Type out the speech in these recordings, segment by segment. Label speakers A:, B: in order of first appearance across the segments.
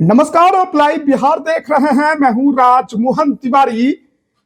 A: नमस्कार, आप लाइव बिहार देख रहे हैं। मैं हूं राजमोहन तिवारी।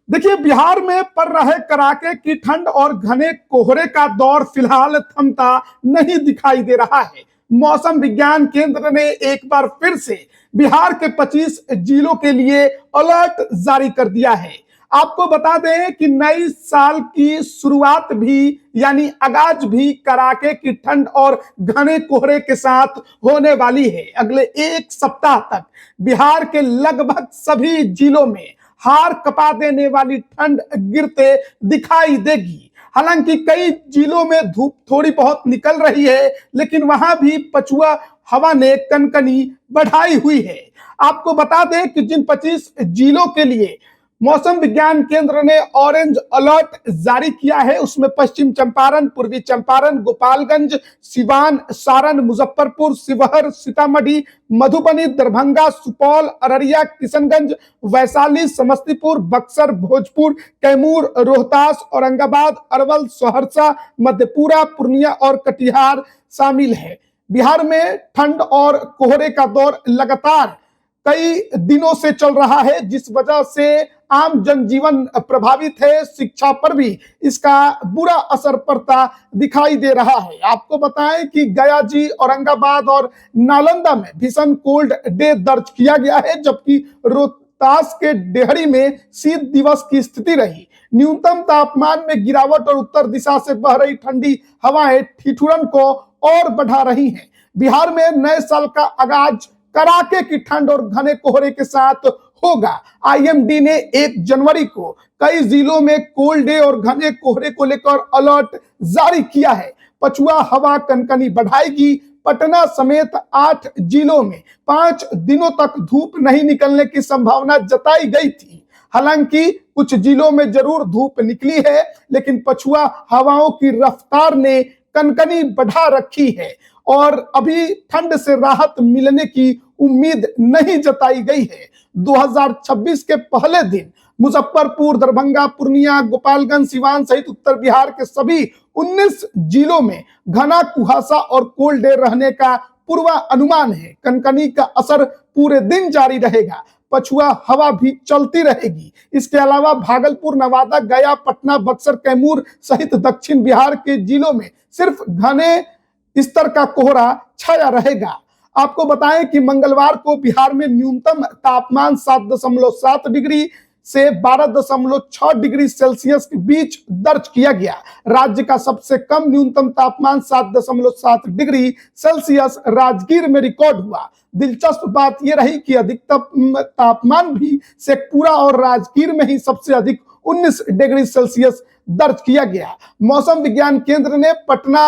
A: देखिए, बिहार में पड़ रहे कड़ाके की ठंड और घने कोहरे का दौर फिलहाल थमता नहीं दिखाई दे रहा है। मौसम विज्ञान केंद्र ने एक बार फिर से बिहार के 25 जिलों के लिए अलर्ट जारी कर दिया है। आपको बता दें कि नई साल की शुरुआत भी यानी आगाज भी कड़ाके की ठंड और घने कोहरे के साथ होने वाली है। अगले एक सप्ताह तक बिहार के लगभग सभी जिलों में हार कपा देने वाली ठंड गिरते दिखाई देगी। हालांकि कई जिलों में धूप थोड़ी बहुत निकल रही है, लेकिन वहां भी पछुआ हवा ने कनकनी बढ़ाई हुई है। आपको बता दें कि जिन 25 जिलों के लिए मौसम विज्ञान केंद्र ने ऑरेंज अलर्ट जारी किया है, उसमें पश्चिम चंपारण, पूर्वी चंपारण, गोपालगंज, सिवान, सारण, मुजफ्फरपुर, शिवहर, सीतामढ़ी, मधुबनी, दरभंगा, सुपौल, अररिया, किशनगंज, वैशाली, समस्तीपुर, बक्सर, भोजपुर, कैमूर, रोहतास, औरंगाबाद, अरवल, सहरसा, मधेपुरा, पूर्णिया और कटिहार शामिल है। बिहार में ठंड और कोहरे का दौर लगातार कई दिनों से चल रहा है, जिस वजह से आम जनजीवन प्रभावित है। शिक्षा पर भी इसका बुरा असर पड़ता दिखाई दे रहा है। आपको बताएं कि गया जी, औरंगाबाद और नालंदा में भीषण कोल्ड डे दर्ज किया गया है, जबकि रोहतास के डेहरी में शीत दिवस की स्थिति रही। न्यूनतम तापमान में गिरावट और उत्तर दिशा से बह रही ठंडी हवाएं ठिठुरन को और बढ़ा रही हैं। बिहार में नए साल का आगाज कड़ाके की ठंड और घने कोहरे के साथ होगा। आईएमडी ने 1 जनवरी को कई जिलों में कोल्ड डे और घने कोहरे को लेकर अलर्ट जारी किया है। पछुआ हवा कनकनी बढ़ाएगी। पटना समेत 8 जिलों में 5 दिनों तक धूप नहीं निकलने की संभावना जताई गई थी। हालांकि कुछ जिलों में जरूर धूप निकली है, लेकिन पछुआ हवाओं की रफ्तार ने कनकनी बढ़ा रखी है और अभी ठंड से राहत मिलने की उम्मीद नहीं जताई गई है। 2026 के पहले दिन मुजफ्फरपुर, दरभंगा, पूर्णिया, गोपालगंज, सिवान सहित उत्तर बिहार के सभी 19 जिलों में घना कुहासा और कोल्ड डे रहने का पूर्वानुमान है। कनकनी का असर पूरे दिन जारी रहेगा। पछुआ हवा भी चलती रहेगी। इसके अलावा भागलपुर, नवादा, गया, पटना, बक्सर, कैमूर सहित दक्षिण बिहार के जिलों में सिर्फ घने स्तर का कोहरा छाया रहेगा। आपको बताएं कि मंगलवार को बिहार में न्यूनतम तापमान 7.7 डिग्री से 12.6 डिग्री सेल्सियस के बीच दर्ज किया गया। राज्य का सबसे कम न्यूनतम तापमान 7.7 डिग्री सेल्सियस राजगीर में रिकॉर्ड हुआ। दिलचस्प बात यह रही कि अधिकतम तापमान भी शेखपुरा और राजगीर में ही सबसे अधिक 19 डिग्री सेल्सियस दर्ज किया गया। मौसम विज्ञान केंद्र ने पटना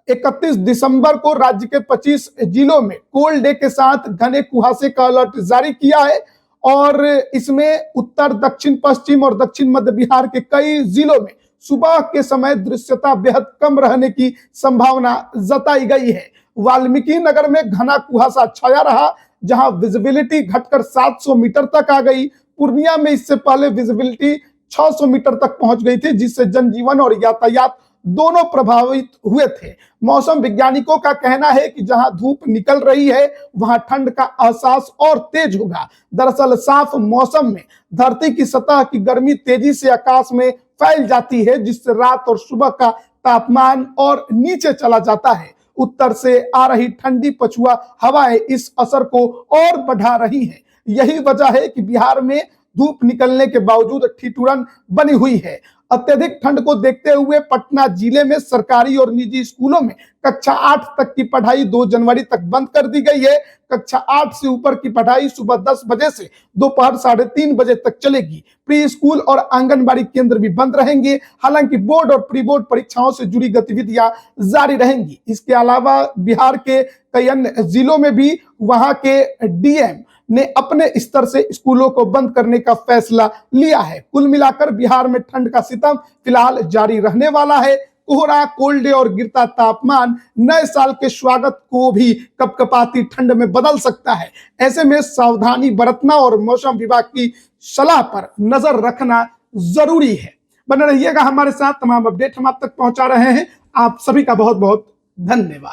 A: 31 दिसंबर को राज्य के 25 जिलों में कोल्ड डे के साथ घने कुहासे का अलर्ट जारी किया है और इसमें उत्तर, दक्षिण पश्चिम और दक्षिण मध्य बिहार के कई जिलों में सुबह के समय दृश्यता बेहद कम रहने की संभावना जताई गई है। वाल्मीकि नगर में घना कुहासा छाया रहा, जहां विजिबिलिटी घटकर 700 मीटर तक आ गई। पूर्णिया में इससे पहले विजिबिलिटी 600 मीटर तक पहुंच गई थी, जिससे जनजीवन और यातायात दोनों प्रभावित हुए थे। मौसम वैज्ञानिकों का कहना है कि जहां धूप निकल रही है, वहां ठंड का एहसास और तेज होगा। दरअसल साफ मौसम में धरती की सतह की गर्मी तेजी से आकाश में फैल जाती है, जिससे रात और सुबह का तापमान और नीचे चला जाता है। उत्तर से आ रही ठंडी पछुआ हवाएं इस असर को और बढ़ा रही हैं। यही वजह है कि बिहार में धूप निकलने के बावजूद ठिठुरन बनी हुई है। अत्यधिक ठंड को देखते हुए पटना जिले में सरकारी और निजी स्कूलों में कक्षा 8 तक की पढ़ाई 2 जनवरी तक बंद कर दी गई है। कक्षा 8 से ऊपर की पढ़ाई सुबह 10 बजे से दोपहर 3:30 बजे तक चलेगी। प्री स्कूल और आंगनबाड़ी केंद्र भी बंद रहेंगे। हालांकि बोर्ड और प्री बोर्ड परीक्षाओं से जुड़ी गतिविधियां जारी रहेंगी। इसके अलावा बिहार के कई अन्य जिलों में भी वहां के डीएम ने अपने स्तर से स्कूलों को बंद करने का फैसला लिया है। कुल मिलाकर बिहार में ठंड का सितम फिलहाल जारी रहने वाला है। कोहरा, कोल्ड डे और गिरता तापमान नए साल के स्वागत को भी कपकपाती ठंड में बदल सकता है। ऐसे में सावधानी बरतना और मौसम विभाग की सलाह पर नजर रखना जरूरी है। बने रहिएगा हमारे साथ। तमाम अपडेट हम आप तक पहुंचा रहे हैं। आप सभी का बहुत बहुत धन्यवाद।